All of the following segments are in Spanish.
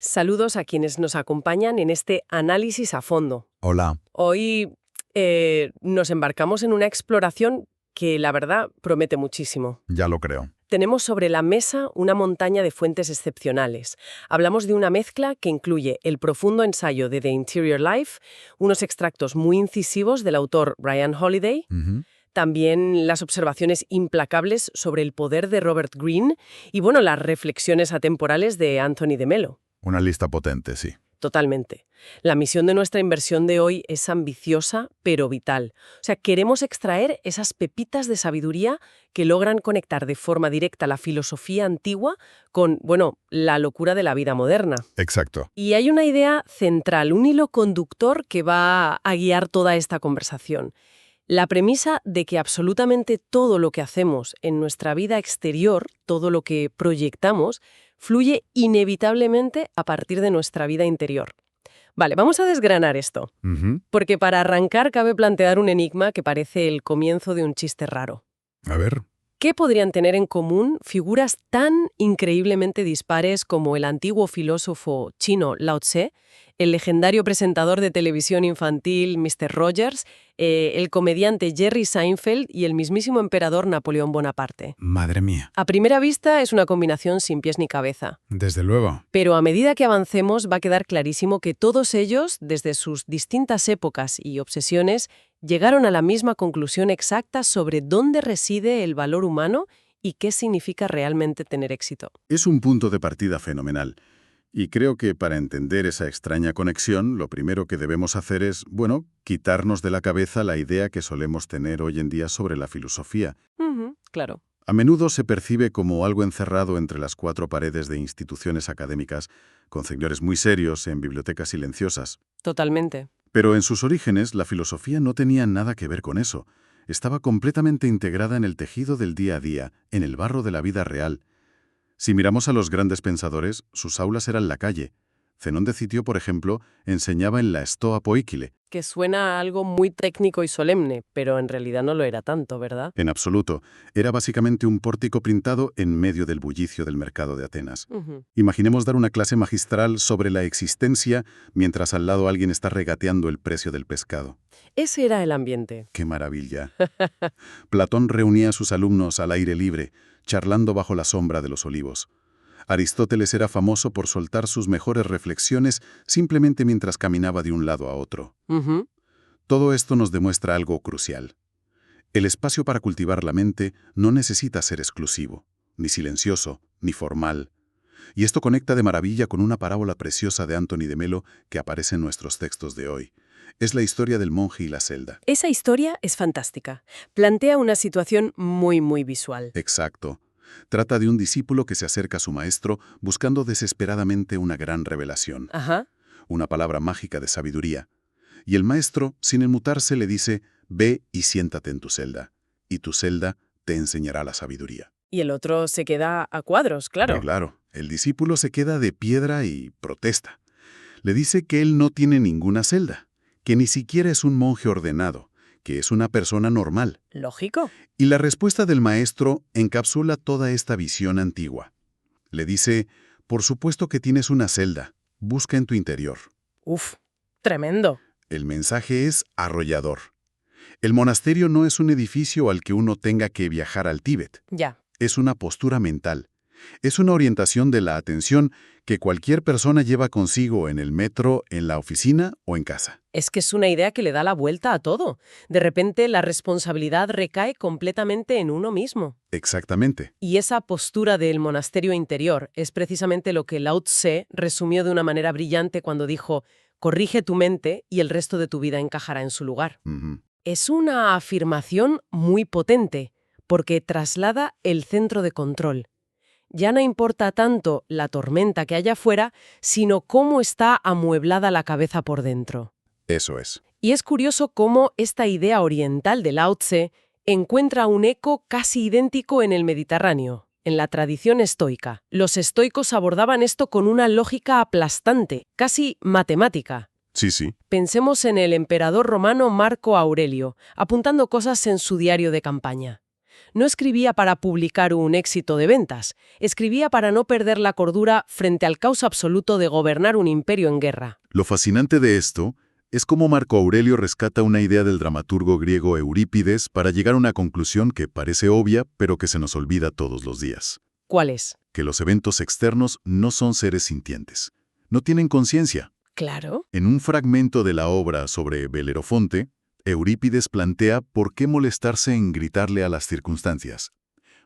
Saludos a quienes nos acompañan en este análisis a fondo. Hola. Hoy nos embarcamos en una exploración que, la verdad, promete muchísimo. Ya lo creo. Tenemos sobre la mesa una montaña de fuentes excepcionales. Hablamos de una mezcla que incluye el profundo ensayo de The Interior Life, unos extractos muy incisivos del autor Ryan Holiday, Ujú. también las observaciones implacables sobre el poder de Robert Greene y, bueno, las reflexiones atemporales de Anthony de Mello. Una lista potente, sí. Totalmente. La misión de nuestra inversión de hoy es ambiciosa, pero vital. O sea, queremos extraer esas pepitas de sabiduría que logran conectar de forma directa la filosofía antigua con, bueno, la locura de la vida moderna. Exacto. Y hay una idea central, un hilo conductor que va a guiar toda esta conversación. La premisa de que absolutamente todo lo que hacemos en nuestra vida exterior, todo lo que proyectamos, fluye inevitablemente a partir de nuestra vida interior. Vale, vamos a desgranar esto, Ujú. porque para arrancar cabe plantear un enigma que parece el comienzo de un chiste raro. A ver. ¿Qué podrían tener en común figuras tan increíblemente dispares como el antiguo filósofo chino Lao Tse, el legendario presentador de televisión infantil Mr. Rogers, el comediante Jerry Seinfeld y el mismísimo emperador Napoleón Bonaparte? Madre mía. A primera vista es una combinación sin pies ni cabeza. Desde luego. Pero a medida que avancemos va a quedar clarísimo que todos ellos, desde sus distintas épocas y obsesiones, llegaron a la misma conclusión exacta sobre dónde reside el valor humano y qué significa realmente tener éxito. Es un punto de partida fenomenal. Y creo que para entender esa extraña conexión, lo primero que debemos hacer es, bueno, quitarnos de la cabeza la idea que solemos tener hoy en día sobre la filosofía. Claro. A menudo se percibe como algo encerrado entre las cuatro paredes de instituciones académicas, con señores muy serios en bibliotecas silenciosas. Totalmente. Pero en sus orígenes, la filosofía no tenía nada que ver con eso. Estaba completamente integrada en el tejido del día a día, en el barro de la vida real. Si miramos a los grandes pensadores, sus aulas eran la calle. Zenón de Citio, por ejemplo, enseñaba en la Stoa Poikile. Que suena a algo muy técnico y solemne, pero en realidad no lo era tanto, ¿verdad? En absoluto, era básicamente un pórtico pintado en medio del bullicio del mercado de Atenas. Imaginemos dar una clase magistral sobre la existencia mientras al lado alguien está regateando el precio del pescado. Ese era el ambiente. ¡Qué maravilla! Platón reunía a sus alumnos al aire libre, charlando bajo la sombra de los olivos. Aristóteles era famoso por soltar sus mejores reflexiones simplemente mientras caminaba de un lado a otro. Todo esto nos demuestra algo crucial. El espacio para cultivar la mente no necesita ser exclusivo, ni silencioso, ni formal. Y esto conecta de maravilla con una parábola preciosa de Anthony de Mello que aparece en nuestros textos de hoy. Es la historia del monje y la celda. Esa historia es fantástica. Plantea una situación muy, muy visual. Exacto. Trata de un discípulo que se acerca a su maestro buscando desesperadamente una gran revelación, Ajá. una palabra mágica de sabiduría. Y el maestro, sin enmutarse, le dice, ve y siéntate en tu celda, y tu celda te enseñará la sabiduría. Y el otro se queda a cuadros, claro. Pero claro, el discípulo se queda de piedra y protesta. Le dice que él no tiene ninguna celda, que ni siquiera es un monje ordenado, que es una persona normal. Lógico. Y la respuesta del maestro encapsula toda esta visión antigua. Le dice, por supuesto que tienes una celda, busca en tu interior. Uf, tremendo. El mensaje es arrollador. El monasterio no es un edificio al que uno tenga que viajar al Tíbet. Ya. Es una postura mental. Es una orientación de la atención que cualquier persona lleva consigo en el metro, en la oficina o en casa. Es que es una idea que le da la vuelta a todo. De repente la responsabilidad recae completamente en uno mismo. Exactamente. Y esa postura del monasterio interior es precisamente lo que Lao Tse resumió de una manera brillante cuando dijo, corrige tu mente y el resto de tu vida encajará en su lugar. Ujú. Es una afirmación muy potente, porque traslada el centro de control. Ya no importa tanto la tormenta que haya afuera, sino cómo está amueblada la cabeza por dentro. Eso es. Y es curioso cómo esta idea oriental de Lao Tse encuentra un eco casi idéntico en el Mediterráneo, en la tradición estoica. Los estoicos abordaban esto con una lógica aplastante, casi matemática. Sí, sí. Pensemos en el emperador romano Marco Aurelio, apuntando cosas en su diario de campaña. No escribía para publicar un éxito de ventas, escribía para no perder la cordura frente al caos absoluto de gobernar un imperio en guerra. Lo fascinante de esto es cómo Marco Aurelio rescata una idea del dramaturgo griego Eurípides para llegar a una conclusión que parece obvia, pero que se nos olvida todos los días. ¿Cuál es? Que los eventos externos no son seres sintientes. No tienen conciencia. Claro. En un fragmento de la obra sobre Belerofonte, Eurípides plantea por qué molestarse en gritarle a las circunstancias.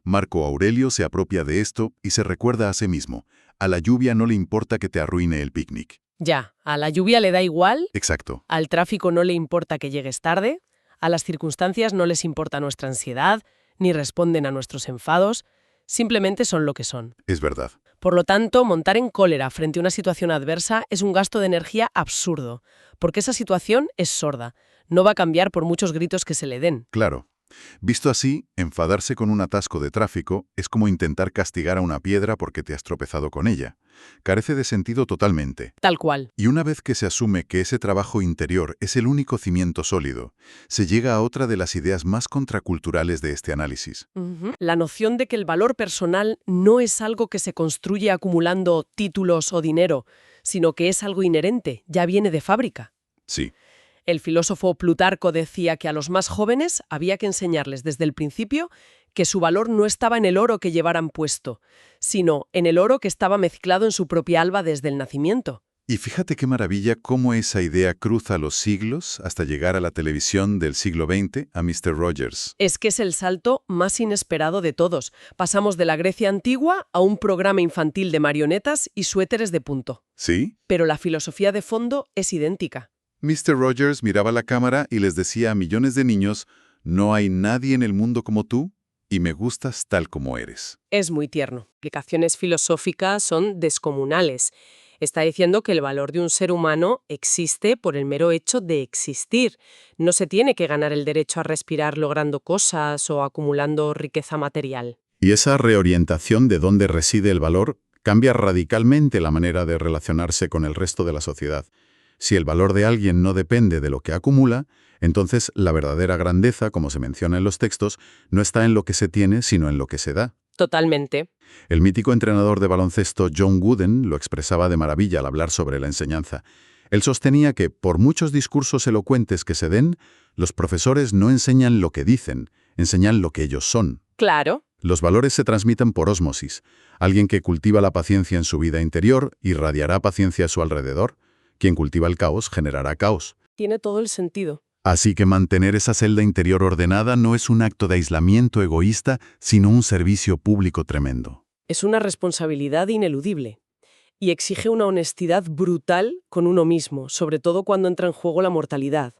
Marco Aurelio se apropia de esto y se recuerda a sí mismo. A la lluvia no le importa que te arruine el picnic. Ya, a la lluvia le da igual, Exacto. al tráfico no le importa que llegues tarde, a las circunstancias no les importa nuestra ansiedad, ni responden a nuestros enfados, simplemente son lo que son. Es verdad. Por lo tanto, montar en cólera frente a una situación adversa es un gasto de energía absurdo, porque esa situación es sorda, no va a cambiar por muchos gritos que se le den. Claro. Visto así, enfadarse con un atasco de tráfico es como intentar castigar a una piedra porque te has tropezado con ella. Carece de sentido totalmente. Tal cual. Y una vez que se asume que ese trabajo interior es el único cimiento sólido, se llega a otra de las ideas más contraculturales de este análisis. La noción de que el valor personal no es algo que se construye acumulando títulos o dinero, sino que es algo inherente, ya viene de fábrica. Sí. El filósofo Plutarco decía que a los más jóvenes había que enseñarles desde el principio que su valor no estaba en el oro que llevaran puesto, sino en el oro que estaba mezclado en su propia alba desde el nacimiento. Y fíjate qué maravilla cómo esa idea cruza los siglos hasta llegar a la televisión del siglo XX, a Mr. Rogers. Es que es el salto más inesperado de todos. Pasamos de la Grecia antigua a un programa infantil de marionetas y suéteres de punto. ¿Sí? Pero la filosofía de fondo es idéntica. Mr. Rogers miraba la cámara y les decía a millones de niños, no hay nadie en el mundo como tú y me gustas tal como eres. Es muy tierno. Aplicaciones filosóficas son descomunales. Está diciendo que el valor de un ser humano existe por el mero hecho de existir. No se tiene que ganar el derecho a respirar logrando cosas o acumulando riqueza material. Y esa reorientación de dónde reside el valor cambia radicalmente la manera de relacionarse con el resto de la sociedad. Si el valor de alguien no depende de lo que acumula, entonces la verdadera grandeza, como se menciona en los textos, no está en lo que se tiene, sino en lo que se da. Totalmente. El mítico entrenador de baloncesto John Wooden lo expresaba de maravilla al hablar sobre la enseñanza. Él sostenía que, por muchos discursos elocuentes que se den, los profesores no enseñan lo que dicen, enseñan lo que ellos son. Claro. Los valores se transmiten por ósmosis. Alguien que cultiva la paciencia en su vida interior irradiará paciencia a su alrededor. Quien cultiva el caos generará caos. Tiene todo el sentido. Así que mantener esa celda interior ordenada no es un acto de aislamiento egoísta, sino un servicio público tremendo. Es una responsabilidad ineludible y exige una honestidad brutal con uno mismo, sobre todo cuando entra en juego la mortalidad.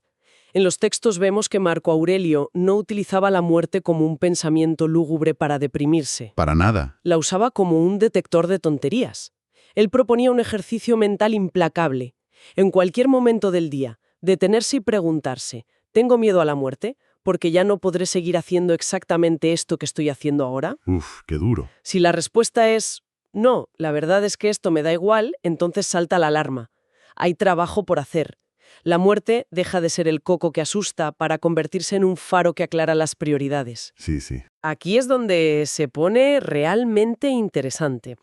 En los textos vemos que Marco Aurelio no utilizaba la muerte como un pensamiento lúgubre para deprimirse. Para nada. La usaba como un detector de tonterías. Él proponía un ejercicio mental implacable. En cualquier momento del día, detenerse y preguntarse, ¿tengo miedo a la muerte? ¿Porque ya no podré seguir haciendo exactamente esto que estoy haciendo ahora? Uf, qué duro. Si la respuesta es no, la verdad es que esto me da igual, entonces salta la alarma. Hay trabajo por hacer. La muerte deja de ser el coco que asusta para convertirse en un faro que aclara las prioridades. Sí, sí. Aquí es donde se pone realmente interesante,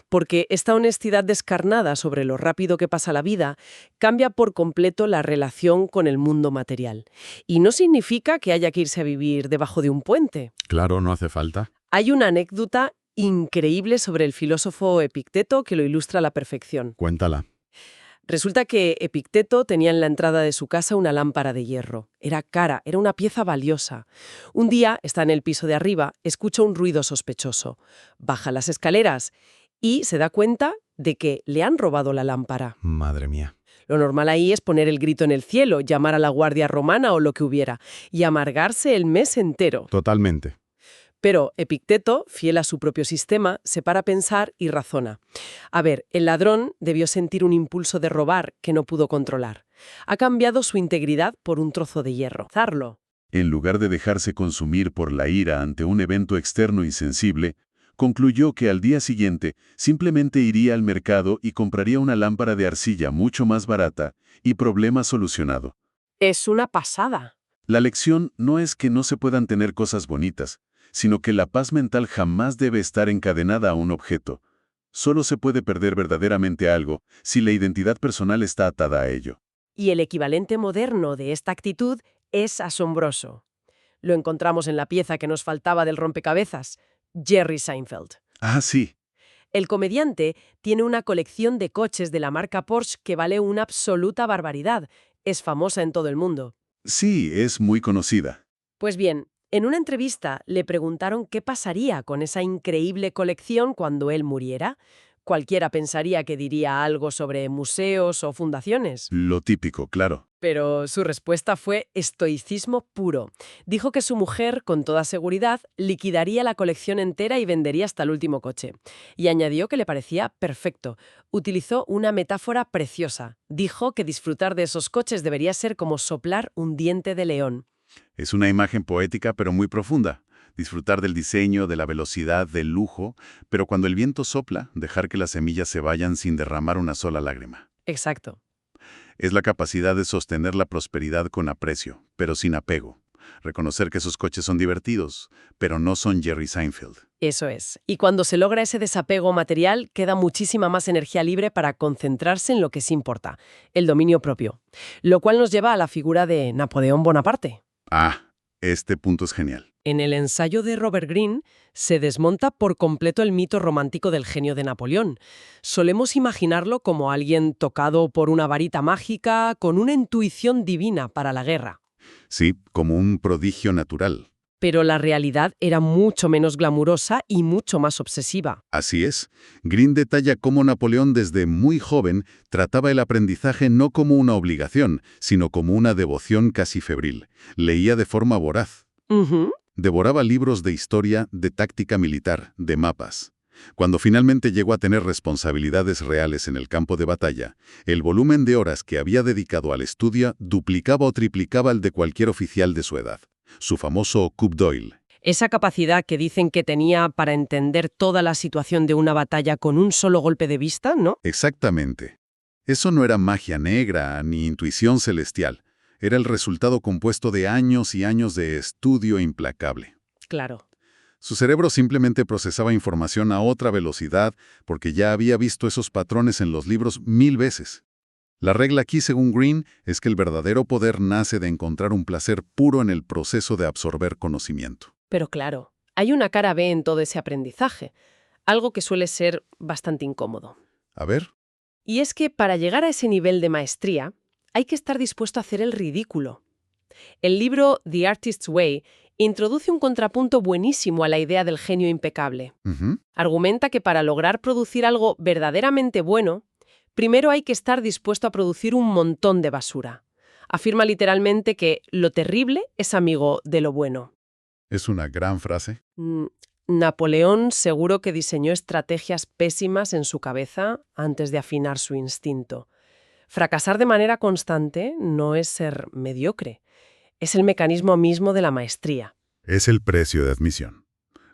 porque esta honestidad descarnada sobre lo rápido que pasa la vida cambia por completo la relación con el mundo material. Y no significa que haya que irse a vivir debajo de un puente. Claro, no hace falta. Hay una anécdota increíble sobre el filósofo Epicteto que lo ilustra a la perfección. Cuéntala. Resulta que Epicteto tenía en la entrada de su casa una lámpara de hierro. Era cara, era una pieza valiosa. Un día, está en el piso de arriba, escucha un ruido sospechoso. Baja las escaleras y se da cuenta de que le han robado la lámpara. Madre mía. Lo normal ahí es poner el grito en el cielo, llamar a la guardia romana o lo que hubiera, y amargarse el mes entero. Totalmente. Pero Epicteto, fiel a su propio sistema, se para a pensar y razona. A ver, el ladrón debió sentir un impulso de robar que no pudo controlar. Ha cambiado su integridad por un trozo de hierro. Zarlo. En lugar de dejarse consumir por la ira ante un evento externo insensible, concluyó que al día siguiente simplemente iría al mercado y compraría una lámpara de arcilla mucho más barata y problema solucionado. Es una pasada. La lección no es que no se puedan tener cosas bonitas, sino que la paz mental jamás debe estar encadenada a un objeto. Solo se puede perder verdaderamente algo si la identidad personal está atada a ello. Y el equivalente moderno de esta actitud es asombroso. Lo encontramos en la pieza que nos faltaba del rompecabezas, Jerry Seinfeld. Ah, sí. El comediante tiene una colección de coches de la marca Porsche que vale una absoluta barbaridad. Es famosa en todo el mundo. Sí, es muy conocida. Pues bien, en una entrevista le preguntaron qué pasaría con esa increíble colección cuando él muriera. Cualquiera pensaría que diría algo sobre museos o fundaciones. Lo típico, claro. Pero su respuesta fue estoicismo puro. Dijo que su mujer, con toda seguridad, liquidaría la colección entera y vendería hasta el último coche. Y añadió que le parecía perfecto. Utilizó una metáfora preciosa. Dijo que disfrutar de esos coches debería ser como soplar un diente de león. Es una imagen poética pero muy profunda. Disfrutar del diseño, de la velocidad, del lujo, pero cuando el viento sopla, dejar que las semillas se vayan sin derramar una sola lágrima. Exacto. Es la capacidad de sostener la prosperidad con aprecio, pero sin apego. Reconocer que esos coches son divertidos, pero no son Jerry Seinfeld. Eso es. Y cuando se logra ese desapego material, queda muchísima más energía libre para concentrarse en lo que sí importa, el dominio propio. Lo cual nos lleva a la figura de Napoleón Bonaparte. Ah, este punto es genial. En el ensayo de Robert Greene se desmonta por completo el mito romántico del genio de Napoleón. Solemos imaginarlo como alguien tocado por una varita mágica, con una intuición divina para la guerra. Sí, como un prodigio natural. Pero la realidad era mucho menos glamurosa y mucho más obsesiva. Así es. Greene detalla cómo Napoleón desde muy joven trataba el aprendizaje no como una obligación, sino como una devoción casi febril. Leía de forma voraz. Devoraba libros de historia, de táctica militar, de mapas. Cuando finalmente llegó a tener responsabilidades reales en el campo de batalla, el volumen de horas que había dedicado al estudio duplicaba o triplicaba el de cualquier oficial de su edad. Su famoso Coup d'Oeil. Esa capacidad que dicen que tenía para entender toda la situación de una batalla con un solo golpe de vista, ¿no? Exactamente. Eso no era magia negra ni intuición celestial. Era el resultado compuesto de años y años de estudio implacable. Claro. Su cerebro simplemente procesaba información a otra velocidad porque ya había visto esos patrones en los libros 1000 veces. La regla aquí, según Greene, es que el verdadero poder nace de encontrar un placer puro en el proceso de absorber conocimiento. Pero claro, hay una cara B en todo ese aprendizaje, algo que suele ser bastante incómodo. A ver. Y es que para llegar a ese nivel de maestría, hay que estar dispuesto a hacer el ridículo. El libro The Artist's Way introduce un contrapunto buenísimo a la idea del genio impecable. Argumenta que para lograr producir algo verdaderamente bueno, primero hay que estar dispuesto a producir un montón de basura. Afirma literalmente que lo terrible es amigo de lo bueno. Es una gran frase. Napoleón seguro que diseñó estrategias pésimas en su cabeza antes de afinar su instinto. Fracasar de manera constante no es ser mediocre. Es el mecanismo mismo de la maestría. Es el precio de admisión.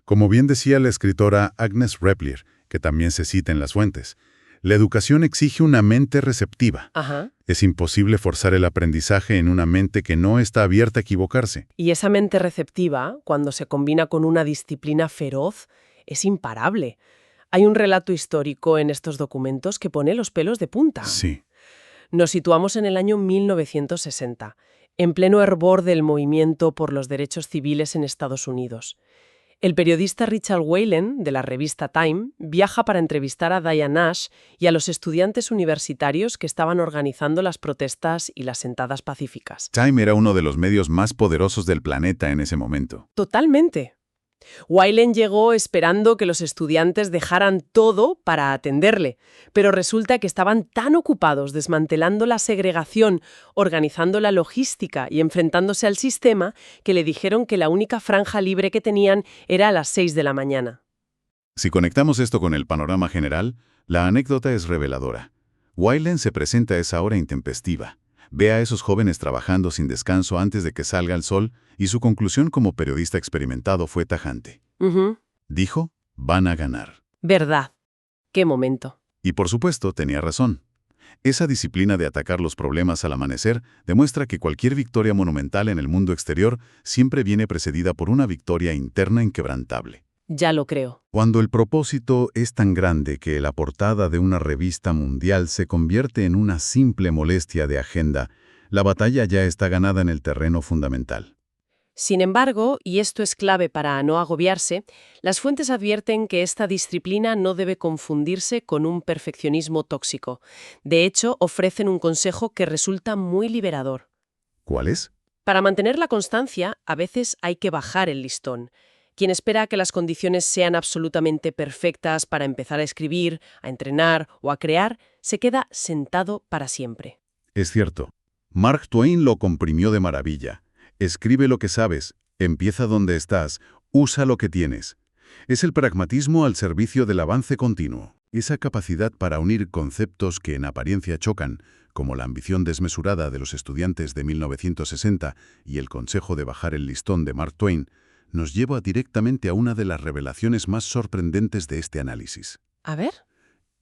Como bien decía la escritora Agnes Repplier, que también se cita en las fuentes, la educación exige una mente receptiva. Ajá. Es imposible forzar el aprendizaje en una mente que no está abierta a equivocarse. Y esa mente receptiva, cuando se combina con una disciplina feroz, es imparable. Hay un relato histórico en estos documentos que pone los pelos de punta. Sí. Nos situamos en el año 1960, en pleno hervor del movimiento por los derechos civiles en Estados Unidos. El periodista Richard Whalen, de la revista Time, viaja para entrevistar a Diane Nash y a los estudiantes universitarios que estaban organizando las protestas y las sentadas pacíficas. Time era uno de los medios más poderosos del planeta en ese momento. Totalmente. Whalen llegó esperando que los estudiantes dejaran todo para atenderle, pero resulta que estaban tan ocupados desmantelando la segregación, organizando la logística y enfrentándose al sistema que le dijeron que la única franja libre que tenían era a las 6 de la mañana. Si conectamos esto con el panorama general, la anécdota es reveladora. Whalen se presenta a esa hora intempestiva. Ve a esos jóvenes trabajando sin descanso antes de que salga el sol y su conclusión como periodista experimentado fue tajante. Dijo, van a ganar. ¿Verdad? ¿Qué momento? Y por supuesto tenía razón. Esa disciplina de atacar los problemas al amanecer demuestra que cualquier victoria monumental en el mundo exterior siempre viene precedida por una victoria interna inquebrantable. Ya lo creo. Cuando el propósito es tan grande que la portada de una revista mundial se convierte en una simple molestia de agenda, la batalla ya está ganada en el terreno fundamental. Sin embargo, y esto es clave para no agobiarse, las fuentes advierten que esta disciplina no debe confundirse con un perfeccionismo tóxico. De hecho, ofrecen un consejo que resulta muy liberador. ¿Cuál es? Para mantener la constancia, a veces hay que bajar el listón. Quien espera que las condiciones sean absolutamente perfectas para empezar a escribir, a entrenar o a crear, se queda sentado para siempre. Es cierto. Mark Twain lo comprimió de maravilla. Escribe lo que sabes, empieza donde estás, usa lo que tienes. Es el pragmatismo al servicio del avance continuo. Esa capacidad para unir conceptos que en apariencia chocan, como la ambición desmesurada de los estudiantes de 1960 y el consejo de bajar el listón de Mark Twain, nos lleva directamente a una de las revelaciones más sorprendentes de este análisis. A ver.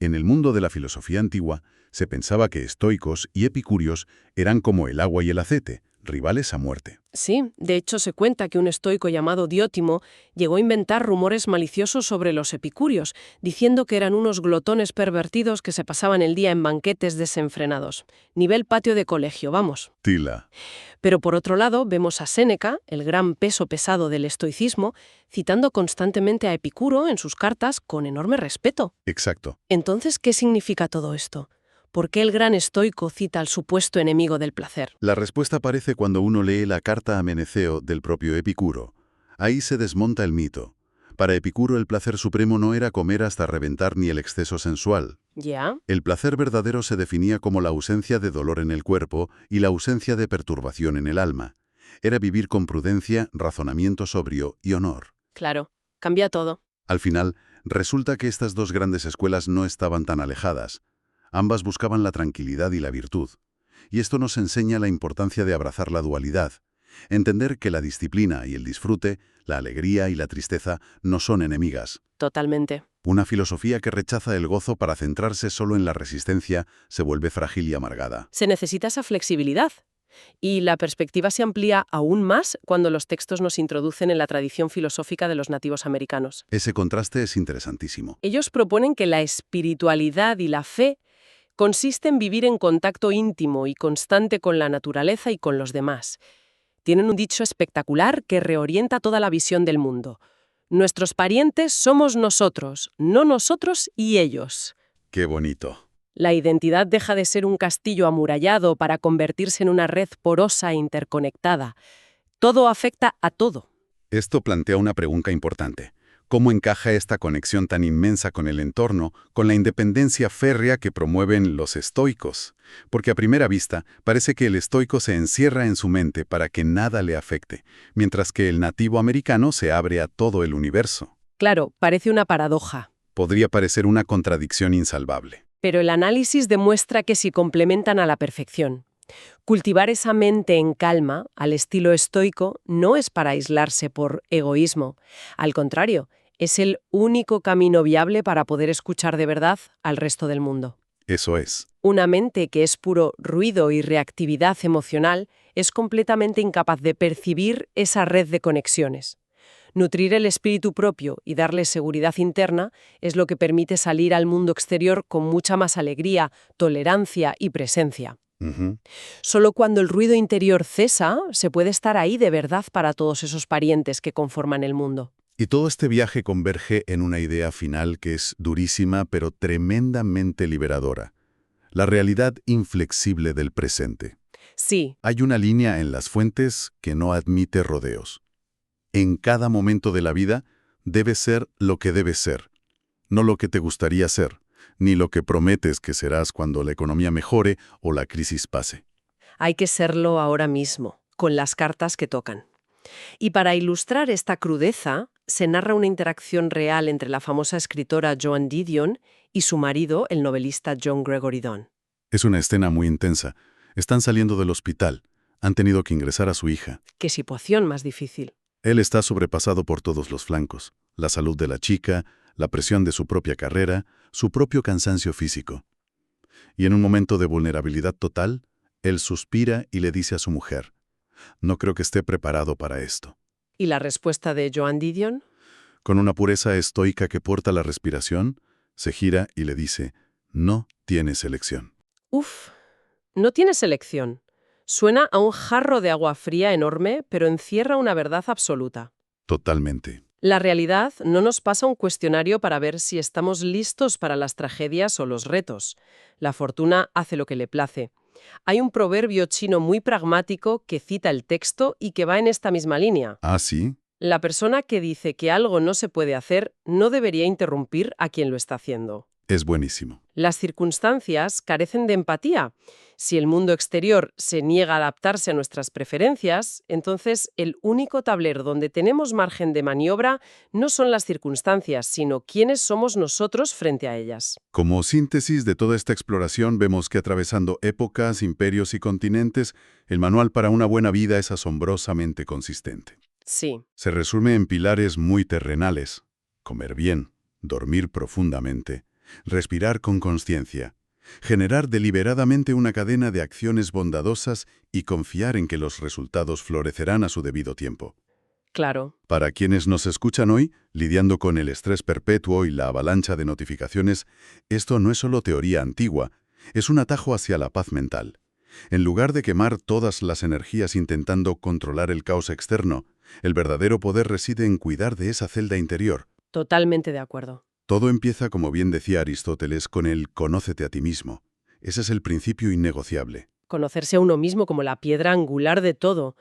En el mundo de la filosofía antigua, se pensaba que estoicos y epicúreos eran como el agua y el aceite, rivales a muerte. Sí, de hecho se cuenta que un estoico llamado Diótimo llegó a inventar rumores maliciosos sobre los epicúreos, diciendo que eran unos glotones pervertidos que se pasaban el día en banquetes desenfrenados. Nivel patio de colegio, vamos. Tila. Pero por otro lado, vemos a Séneca, el gran peso pesado del estoicismo, citando constantemente a Epicuro en sus cartas con enorme respeto. Exacto. Entonces, ¿qué significa todo esto? ¿Por qué el gran estoico cita al supuesto enemigo del placer? La respuesta aparece cuando uno lee la carta a Meneceo del propio Epicuro. Ahí se desmonta el mito. Para Epicuro el placer supremo no era comer hasta reventar ni el exceso sensual. ¿Ya? El placer verdadero se definía como la ausencia de dolor en el cuerpo y la ausencia de perturbación en el alma. Era vivir con prudencia, razonamiento sobrio y honor. Claro, cambia todo. Al final, resulta que estas dos grandes escuelas no estaban tan alejadas. Ambas buscaban la tranquilidad y la virtud. Y esto nos enseña la importancia de abrazar la dualidad. Entender que la disciplina y el disfrute, la alegría y la tristeza no son enemigas. Totalmente. Una filosofía que rechaza el gozo para centrarse solo en la resistencia se vuelve frágil y amargada. Se necesita esa flexibilidad. Y la perspectiva se amplía aún más cuando los textos nos introducen en la tradición filosófica de los nativos americanos. Ese contraste es interesantísimo. Ellos proponen que la espiritualidad y la fe consiste en vivir en contacto íntimo y constante con la naturaleza y con los demás. Tienen un dicho espectacular que reorienta toda la visión del mundo. Nuestros parientes somos nosotros, no nosotros y ellos. ¡Qué bonito! La identidad deja de ser un castillo amurallado para convertirse en una red porosa e interconectada. Todo afecta a todo. Esto plantea una pregunta importante. ¿Cómo encaja esta conexión tan inmensa con el entorno, con la independencia férrea que promueven los estoicos? Porque a primera vista parece que el estoico se encierra en su mente para que nada le afecte, mientras que el nativo americano se abre a todo el universo. Claro, parece una paradoja. Podría parecer una contradicción insalvable. Pero el análisis demuestra que se complementan a la perfección. Cultivar esa mente en calma, al estilo estoico, no es para aislarse por egoísmo. Al contrario, es el único camino viable para poder escuchar de verdad al resto del mundo. Eso es. Una mente que es puro ruido y reactividad emocional es completamente incapaz de percibir esa red de conexiones. Nutrir el espíritu propio y darle seguridad interna es lo que permite salir al mundo exterior con mucha más alegría, tolerancia y presencia. Solo cuando el ruido interior cesa, se puede estar ahí de verdad para todos esos parientes que conforman el mundo. Y todo este viaje converge en una idea final que es durísima pero tremendamente liberadora. La realidad inflexible del presente. Sí. Hay una línea en las fuentes que no admite rodeos. En cada momento de la vida debe ser lo que debe ser, no lo que te gustaría ser, ni lo que prometes que serás cuando la economía mejore o la crisis pase. Hay que serlo ahora mismo, con las cartas que tocan. Y para ilustrar esta crudeza, se narra una interacción real entre la famosa escritora Joan Didion y su marido, el novelista John Gregory Dunne. Es una escena muy intensa. Están saliendo del hospital. Han tenido que ingresar a su hija. Qué situación más difícil. Él está sobrepasado por todos los flancos. La salud de la chica, la presión de su propia carrera, su propio cansancio físico. Y en un momento de vulnerabilidad total, él suspira y le dice a su mujer, «No creo que esté preparado para esto». ¿Y la respuesta de Joan Didion? Con una pureza estoica que porta la respiración, se gira y le dice, «No tienes elección». Uf, no tienes elección. Suena a un jarro de agua fría enorme, pero encierra una verdad absoluta. Totalmente. La realidad no nos pasa un cuestionario para ver si estamos listos para las tragedias o los retos. La fortuna hace lo que le place. Hay un proverbio chino muy pragmático que cita el texto y que va en esta misma línea. ¿Ah, sí? La persona que dice que algo no se puede hacer no debería interrumpir a quien lo está haciendo. Es buenísimo. Las circunstancias carecen de empatía. Si el mundo exterior se niega a adaptarse a nuestras preferencias, entonces el único tablero donde tenemos margen de maniobra no son las circunstancias, sino quiénes somos nosotros frente a ellas. Como síntesis de toda esta exploración, vemos que atravesando épocas, imperios y continentes, el manual para una buena vida es asombrosamente consistente. Sí, Se resume en pilares muy terrenales: comer bien, dormir profundamente, respirar con conciencia, generar deliberadamente una cadena de acciones bondadosas y confiar en que los resultados florecerán a su debido tiempo. claro. Para quienes nos escuchan hoy, lidiando con el estrés perpetuo y la avalancha de notificaciones, esto no es solo teoría antigua, es un atajo hacia la paz mental. En lugar de quemar todas las energías intentando controlar el caos externo, el verdadero poder reside en cuidar de esa celda interior. Totalmente de acuerdo. Todo empieza, como bien decía Aristóteles, con el «conócete a ti mismo». Ese es el principio innegociable. Conocerse a uno mismo como la piedra angular de todo.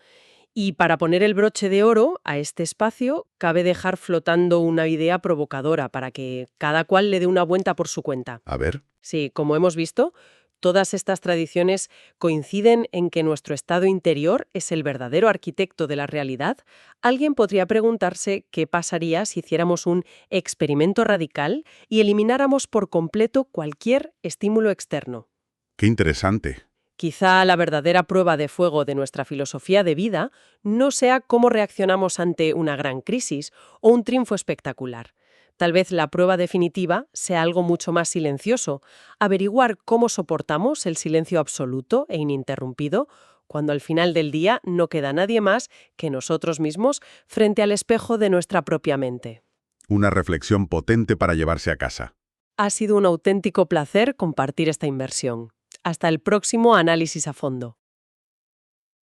Y para poner el broche de oro a este espacio, cabe dejar flotando una idea provocadora para que cada cual le dé una vuelta por su cuenta. A ver, Sí, como hemos visto, todas estas tradiciones coinciden en que nuestro estado interior es el verdadero arquitecto de la realidad. Alguien podría preguntarse qué pasaría si hiciéramos un experimento radical y elimináramos por completo cualquier estímulo externo. qué interesante. Quizá la verdadera prueba de fuego de nuestra filosofía de vida no sea cómo reaccionamos ante una gran crisis o un triunfo espectacular. Tal vez la prueba definitiva sea algo mucho más silencioso, averiguar cómo soportamos el silencio absoluto e ininterrumpido cuando al final del día no queda nadie más que nosotros mismos frente al espejo de nuestra propia mente. Una reflexión potente para llevarse a casa. Ha sido un auténtico placer compartir esta inversión. Hasta el próximo análisis a fondo.